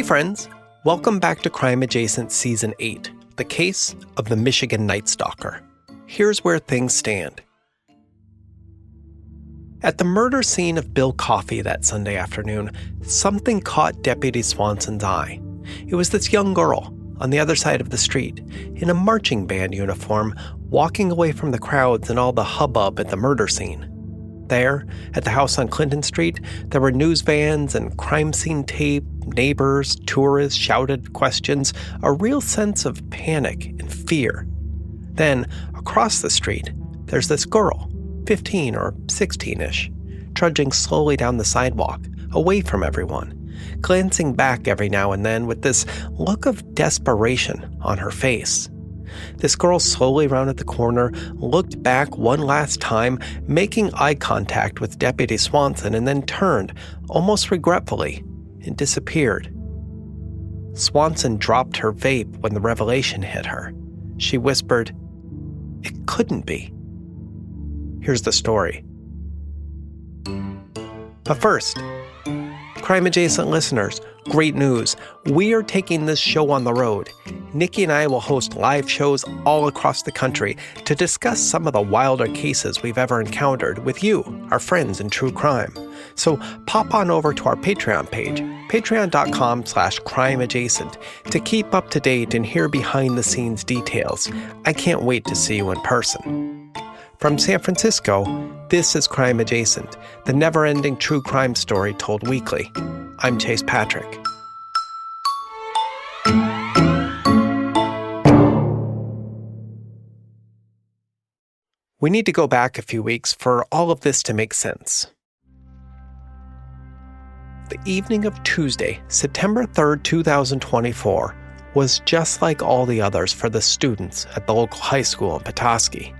friends, welcome back to Crime Adjacent Season 8, the case of the Michigan Nightstalker. Here's where things stand. At the murder scene of Bill Coffey that Sunday afternoon, something caught Deputy Swanson's eye. It was this young girl on the other side of the street, in a marching band uniform, walking away from the crowds and all the hubbub at the murder scene. There, at the house on Clinton Street, there were news vans and crime scene tape, neighbors, tourists shouted questions, a real sense of panic and fear. Then, across the street, there's this girl, 15 or 16-ish, trudging slowly down the sidewalk, away from everyone, glancing back every now and then with this look of desperation on her face. This girl slowly rounded the corner, looked back one last time, making eye contact with Deputy Swanson, and then turned, almost regretfully, and disappeared. Swanson dropped her vape when the revelation hit her. She whispered, "It couldn't be." Here's the story. But first, Crime Adjacent listeners, great news. We are taking this show on the road. Nikki and I will host live shows all across the country to discuss some of the wilder cases we've ever encountered with you, our friends in true crime. So pop on over to our Patreon page, patreon.com/crimeadjacent, to keep up to date and hear behind the scenes details. I can't wait to see you in person. From San Francisco, this is Crime Adjacent, the never-ending true crime story told weekly. I'm Chase Patrick. We need to go back a few weeks for all of this to make sense. The evening of Tuesday, September 3rd, 2024, was just like all the others for the students at the local high school in Petoskey.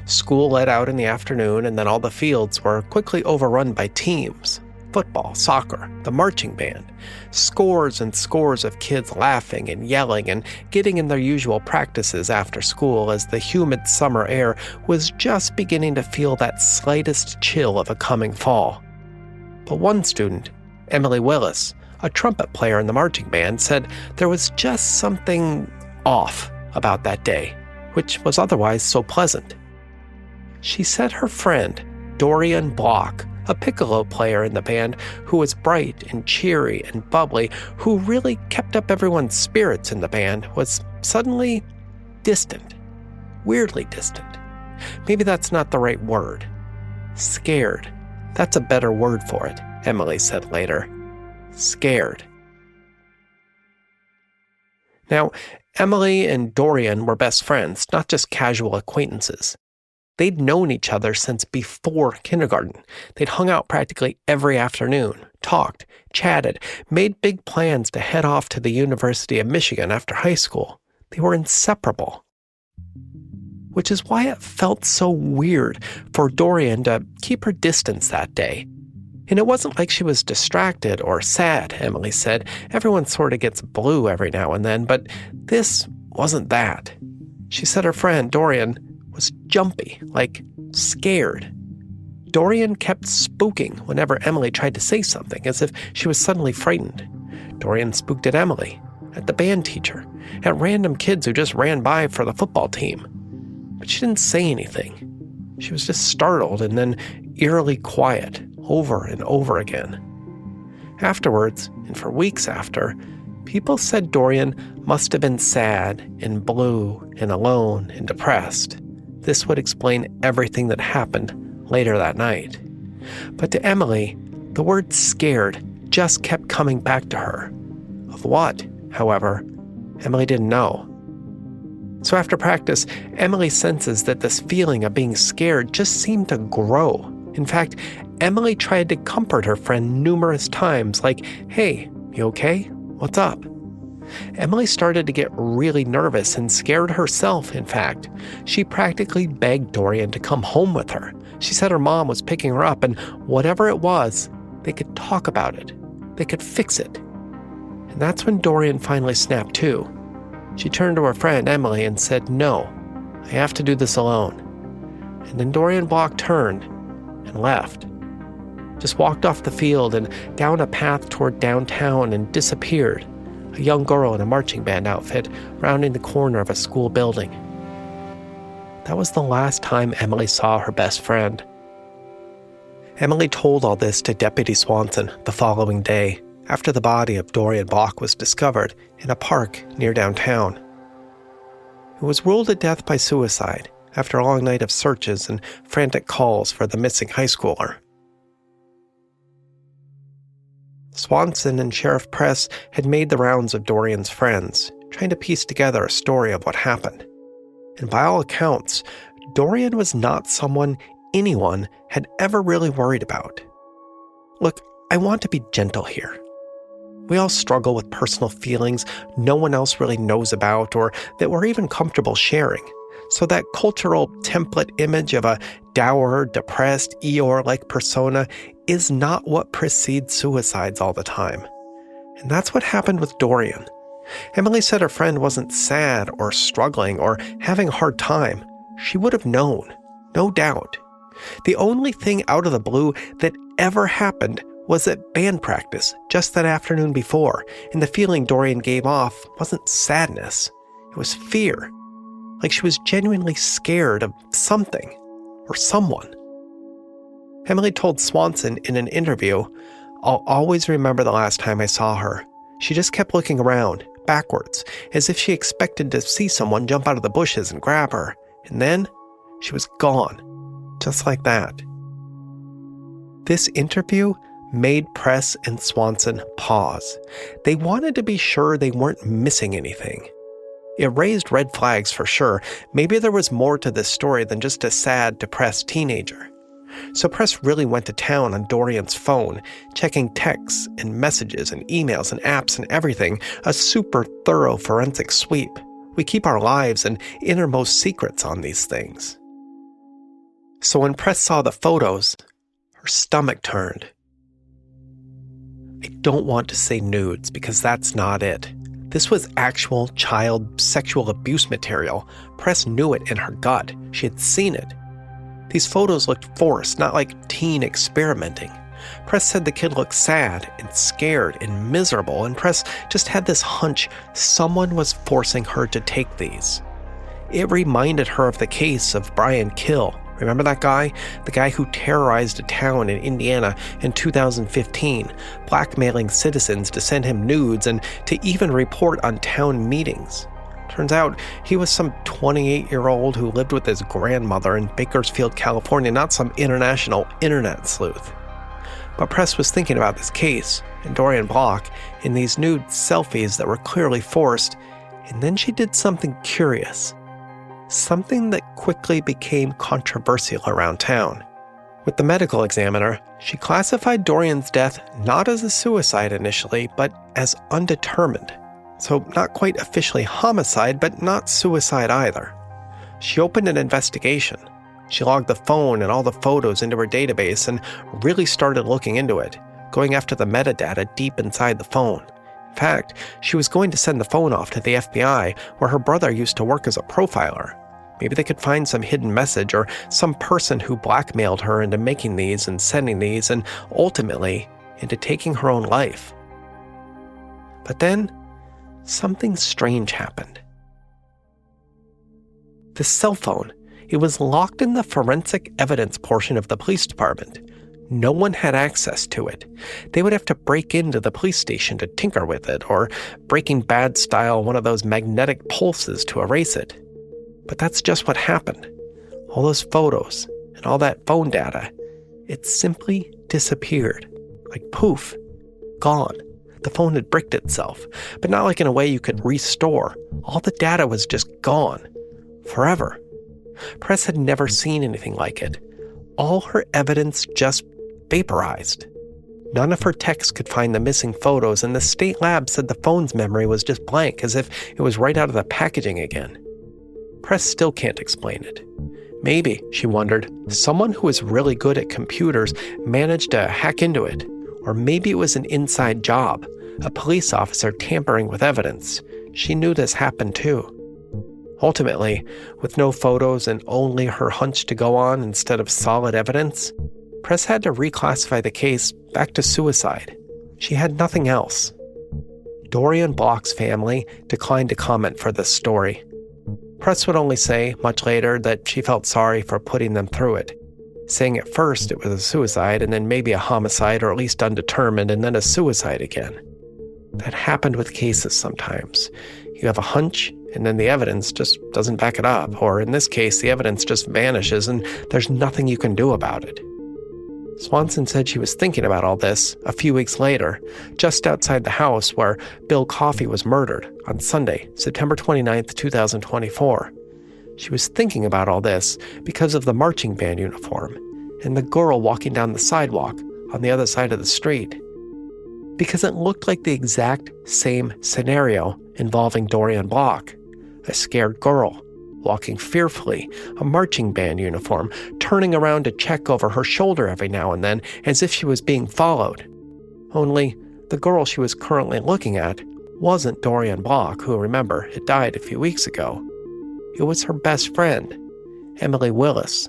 School let out in the afternoon, and then all the fields were quickly overrun by teams. Football, soccer, the marching band. Scores and scores of kids laughing and yelling and getting in their usual practices after school as the humid summer air was just beginning to feel that slightest chill of a coming fall. But one student, Emily Willis, a trumpet player in the marching band, said there was just something off about that day, which was otherwise so pleasant. She said her friend, Dorian Block, a piccolo player in the band who was bright and cheery and bubbly, who really kept up everyone's spirits in the band, was suddenly distant, weirdly distant. Maybe that's not the right word. Scared. That's a better word for it, Emily said later. Scared. Now, Emily and Dorian were best friends, not just casual acquaintances. They'd known each other since before kindergarten. They'd hung out practically every afternoon, talked, chatted, made big plans to head off to the University of Michigan after high school. They were inseparable. Which is why it felt so weird for Dorian to keep her distance that day. And it wasn't like she was distracted or sad, Emily said. Everyone sort of gets blue every now and then, but this wasn't that. She said her friend, Dorian, was jumpy, like scared. Dorian kept spooking whenever Emily tried to say something, as if she was suddenly frightened. Dorian spooked at Emily, at the band teacher, at random kids who just ran by for the football team. But she didn't say anything. She was just startled and then eerily quiet, over and over again. Afterwards, and for weeks after, people said Dorian must have been sad and blue and alone and depressed. This would explain everything that happened later that night. But to Emily, the word scared just kept coming back to her. Of what, however, Emily didn't know. So after practice, Emily senses that this feeling of being scared just seemed to grow. In fact, Emily tried to comfort her friend numerous times, like, "Hey, you okay? What's up?" Emily started to get really nervous and scared herself, in fact. She practically begged Dorian to come home with her. She said her mom was picking her up, and whatever it was, they could talk about it. They could fix it. And that's when Dorian finally snapped too. She turned to her friend, Emily, and said, "No, I have to do this alone." And then Dorian Block turned and left. Just walked off the field and down a path toward downtown and disappeared, a young girl in a marching band outfit rounding the corner of a school building. That was the last time Emily saw her best friend. Emily told all this to Deputy Swanson the following day, after the body of Dorian Block was discovered in a park near downtown. It was ruled a death by suicide after a long night of searches and frantic calls for the missing high schooler. Swanson and Sheriff Press had made the rounds of Dorian's friends, trying to piece together a story of what happened. And by all accounts, Dorian was not someone anyone had ever really worried about. Look, I want to be gentle here. We all struggle with personal feelings no one else really knows about or that we're even comfortable sharing. So that cultural template image of a dour, depressed, Eeyore-like persona is not what precedes suicides all the time. And that's what happened with Dorian. Emily said her friend wasn't sad or struggling or having a hard time. She would have known, no doubt. The only thing out of the blue that ever happened was at band practice just that afternoon before, and the feeling Dorian gave off wasn't sadness. It was fear. Like she was genuinely scared of something or someone. Emily told Swanson in an interview, "I'll always remember the last time I saw her. She just kept looking around, backwards, as if she expected to see someone jump out of the bushes and grab her. And then she was gone, just like that." This interview made Press and Swanson pause. They wanted to be sure they weren't missing anything. It raised red flags for sure. Maybe there was more to this story than just a sad, depressed teenager. So Press really went to town on Dorian's phone, checking texts and messages and emails and apps and everything, a super thorough forensic sweep. We keep our lives and innermost secrets on these things. So when Press saw the photos, her stomach turned. I don't want to say nudes because that's not it. This was actual child sexual abuse material. Press knew it in her gut. She had seen it. These photos looked forced, not like teen experimenting. Press said the kid looked sad and scared and miserable, and Press just had this hunch someone was forcing her to take these. It reminded her of the case of Brian Kill. Remember that guy? The guy who terrorized a town in Indiana in 2015, blackmailing citizens to send him nudes and to even report on town meetings. Turns out he was some 28-year-old who lived with his grandmother in Bakersfield, California, not some international internet sleuth. But Press was thinking about this case, and Dorian Block, in these nude selfies that were clearly forced, and then she did something curious. Something that quickly became controversial around town. With the medical examiner, she classified Dorian's death not as a suicide initially, but as undetermined. So not quite officially homicide, but not suicide either. She opened an investigation. She logged the phone and all the photos into her database and really started looking into it, going after the metadata deep inside the phone. In fact, she was going to send the phone off to the FBI, where her brother used to work as a profiler. Maybe they could find some hidden message or some person who blackmailed her into making these and sending these and ultimately into taking her own life. But then, something strange happened. The cell phone, it was locked in the forensic evidence portion of the police department. No one had access to it. They would have to break into the police station to tinker with it, or Breaking Bad style one of those magnetic pulses to erase it. But that's just what happened. All those photos and all that phone data, it simply disappeared. Like poof, gone. The phone had bricked itself, but not like in a way you could restore. All the data was just gone. Forever. Press had never seen anything like it. All her evidence just vaporized. None of her texts could find the missing photos, and the state lab said the phone's memory was just blank, as if it was right out of the packaging again. Press still can't explain it. Maybe, she wondered, someone who was really good at computers managed to hack into it. Or maybe it was an inside job, a police officer tampering with evidence. She knew this happened too. Ultimately, with no photos and only her hunch to go on instead of solid evidence, Press had to reclassify the case back to suicide. She had nothing else. Dorian Block's family declined to comment for this story. Press would only say, much later, that she felt sorry for putting them through it, saying at first it was a suicide and then maybe a homicide or at least undetermined and then a suicide again. That happened with cases sometimes. You have a hunch and then the evidence just doesn't back it up, or in this case, the evidence just vanishes and there's nothing you can do about it. Swanson said she was thinking about all this a few weeks later, just outside the house where Bill Coffey was murdered on Sunday, September 29th, 2024. She was thinking about all this because of the marching band uniform and the girl walking down the sidewalk on the other side of the street. Because it looked like the exact same scenario involving Dorian Block, a scared girl walking fearfully, a marching band uniform, turning around to check over her shoulder every now and then as if she was being followed. Only the girl she was currently looking at wasn't Dorian Block, who, remember, had died a few weeks ago. It was her best friend, Emily Willis.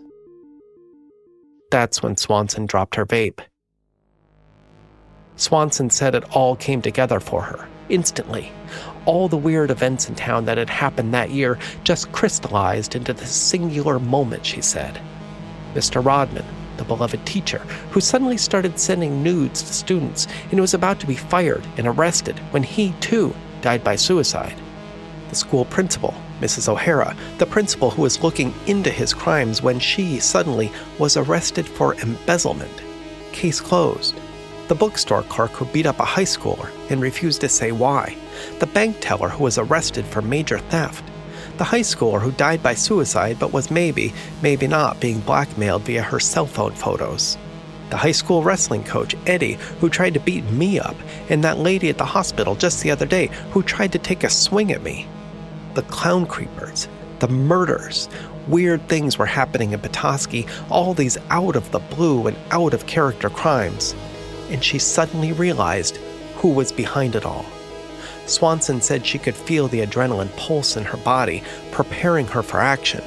That's when Swanson dropped her vape. Swanson said it all came together for her, instantly. All the weird events in town that had happened that year just crystallized into this singular moment, she said. Mr. Rodman, the beloved teacher, who suddenly started sending nudes to students and was about to be fired and arrested when he, too, died by suicide. The school principal, Mrs. O'Hara, the principal who was looking into his crimes when she suddenly was arrested for embezzlement. Case closed. The bookstore clerk who beat up a high schooler and refused to say why. The bank teller who was arrested for major theft. The high schooler who died by suicide but was maybe not being blackmailed via her cell phone photos. The high school wrestling coach, Eddie, who tried to beat me up, and that lady at the hospital just the other day who tried to take a swing at me. The clown creepers, the murders. Weird things were happening in Petoskey, all these out of the blue and out of character crimes. And she suddenly realized who was behind it all. Swanson said she could feel the adrenaline pulse in her body, preparing her for action.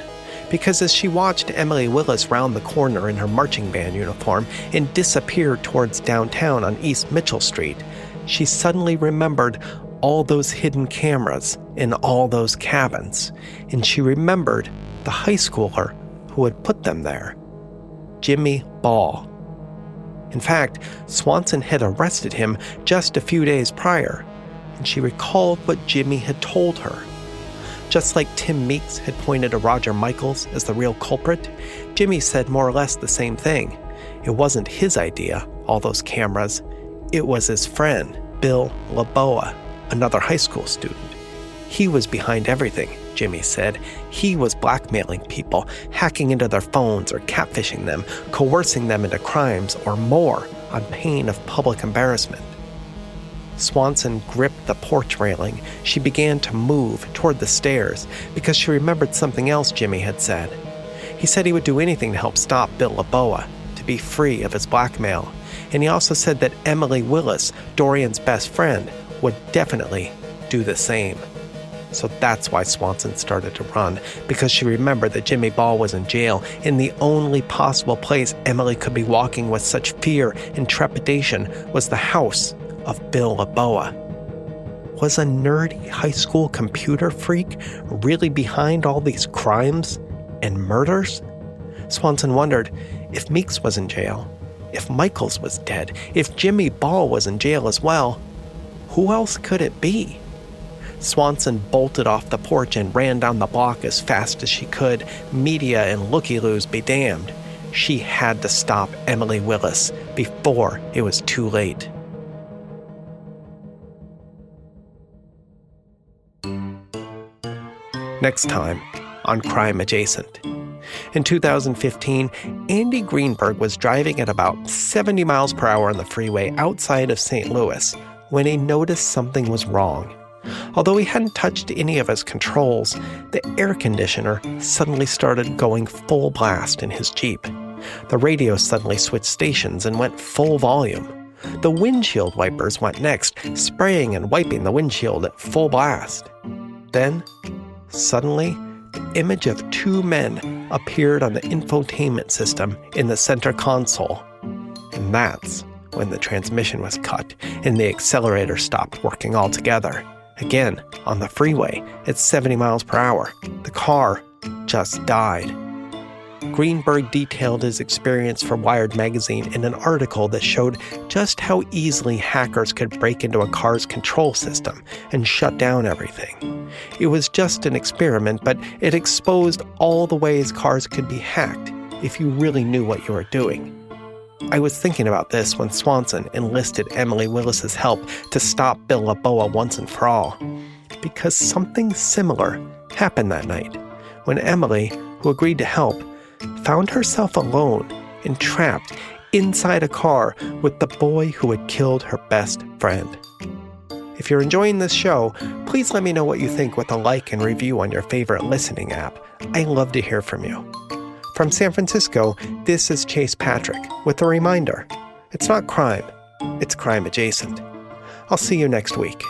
Because as she watched Emily Willis round the corner in her marching band uniform and disappear towards downtown on East Mitchell Street, she suddenly remembered all those hidden cameras in all those cabins, and she remembered the high schooler who had put them there, Jimmy Ball. In fact, Swanson had arrested him just a few days prior, and she recalled what Jimmy had told her. Just like Tim Meeks had pointed to Roger Michaels as the real culprit, Jimmy said more or less the same thing. It wasn't his idea, all those cameras. It was his friend, Bill Laboa, another high school student. He was behind everything, Jimmy said. He was blackmailing people, hacking into their phones or catfishing them, coercing them into crimes or more on pain of public embarrassment. Swanson gripped the porch railing. She began to move toward the stairs because she remembered something else Jimmy had said. He said he would do anything to help stop Bill Laboa, to be free of his blackmail. And he also said that Emily Willis, Dorian's best friend, would definitely do the same. So that's why Swanson started to run, because she remembered that Jimmy Ball was in jail, in the only possible place Emily could be walking with such fear and trepidation was the house of Bill Laboa. Was a nerdy high school computer freak really behind all these crimes and murders? Swanson wondered if Meeks was in jail, if Michaels was dead, if Jimmy Ball was in jail as well. Who else could it be? Swanson bolted off the porch and ran down the block as fast as she could, media and looky-loos be damned. She had to stop Emily Willis before it was too late. Next time on Crime Adjacent. In 2015, Andy Greenberg was driving at about 70 miles per hour on the freeway outside of St. Louis when he noticed something was wrong. Although he hadn't touched any of his controls, the air conditioner suddenly started going full blast in his Jeep. The radio suddenly switched stations and went full volume. The windshield wipers went next, spraying and wiping the windshield at full blast. Then, suddenly, the image of two men appeared on the infotainment system in the center console. And that's when the transmission was cut and the accelerator stopped working altogether. Again, on the freeway at 70 miles per hour, the car just died. Greenberg detailed his experience for Wired magazine in an article that showed just how easily hackers could break into a car's control system and shut down everything. It was just an experiment, but it exposed all the ways cars could be hacked if you really knew what you were doing. I was thinking about this when Swanson enlisted Emily Willis's help to stop Bill Laboa once and for all, because something similar happened that night when Emily, who agreed to help, found herself alone and trapped inside a car with the boy who had killed her best friend. If you're enjoying this show, please let me know what you think with a like and review on your favorite listening app. I love to hear from you. From San Francisco, this is Chase Patrick with a reminder. It's not crime, it's crime adjacent. I'll see you next week.